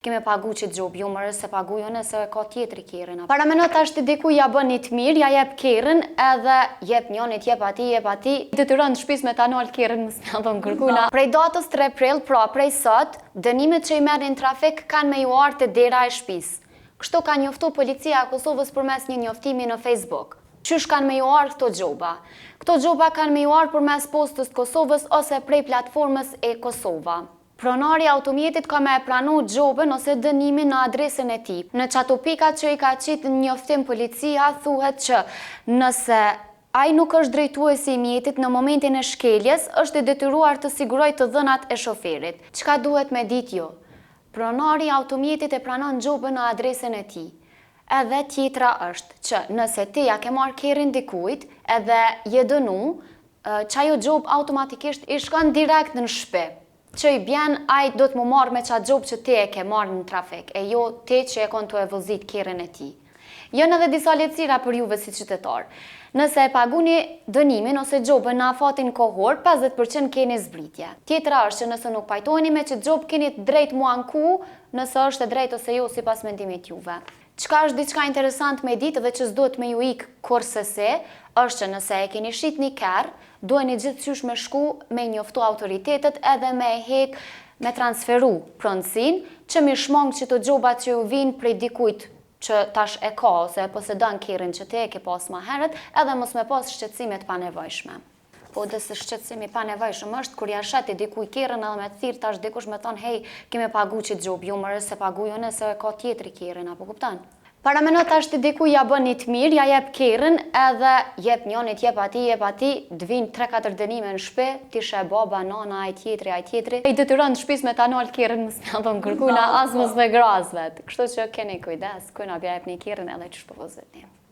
Keme pagu që gjobë, jo mërë se pagu jo nëse ka tjetëri kjerën. Para me nëtë ashtë të diku ja bën një të mirë, ja jep kjerën edhe jep njonit, jep ati. Detyron të shpis me ta nalë kjerën më s'me adhon kërkuna. Prej datës 3 prill, pra prej sot, dënimet që i merrin trafik kanë me ju artë të dera e shpis. Kështu ka njoftu policia e Kosovës përmes një njoftimi në Facebook. Qysh kanë me ju artë këto gjoba? Këto gjoba kanë me ju artë përmes postës të Kosovës ose prej platformës e Kosova. Pronari automjetit ka me pranu gjobën ose dënimin në adresën e tij. Në qato pikat që i ka qitë një njoftim policia, thuhet që nëse ai nuk është drejtuesi i mjetit në momentin e shkeljes, është i detyruar të sigurojë të dhënat e shoferit. Çka duhet me ditë jo? Pronari automjetit e pranon gjobën në adresën e tij. Edhe tjetra është që nëse ti ja ke marrë kerrin dikujt edhe je dënu, çajo gjobë automatikisht i shkon direkt në shtëpi. Që i bjen, ai do të mu marrë me qatë gjobë që ti e ke marrë në trafik, e jo ti që e kon të e vëzit kjerën e ti. Jënë edhe disa lehtësira për juve si qytetar. Nëse e paguni dënimin ose gjobën në afatin kohor, 50% keni zbritje. Tjetra është që nëse nuk pajtojni me që gjobë keni drejt mu anku, nëse është e drejt ose jo si pas mendimit juve. Qka është diçka interesant me ditë dhe që s'duhet me ju ikë kurse është që nëse e keni shit një kerë, duheni gjithçysh me shku me njoftu autoritetet edhe me hek me transferu pronësin që mi shmong që të gjobat që ju vinë prej dikujt që tash e ka ose e posedon kerrin që te e ke pas ma herët edhe mos me pas shqetësimet pa nevojshme. Po dhe se shqetësimi pa nevojshëm është kur ja shati dikuj kerrin edhe me të thirr tash dikush me thonë hej, keme pagu që gjobë, jo mërë se pagu jo nëse ka tjetëri kerrin, apo kupton? Para me nëtë ashtë të diku ja bën një të mirë, ja jep kerën edhe jep njonit, jep ati, dvin 3-4 dënime në shpe, ti shë baba, nana, aj tjetri. I detyron të shpis me ta nalë kerën më s'me adhon kërkuna, as më s'me grazvet. Kështu që keni kujdes, kujna bja jep një kerën edhe që shpëvozit një.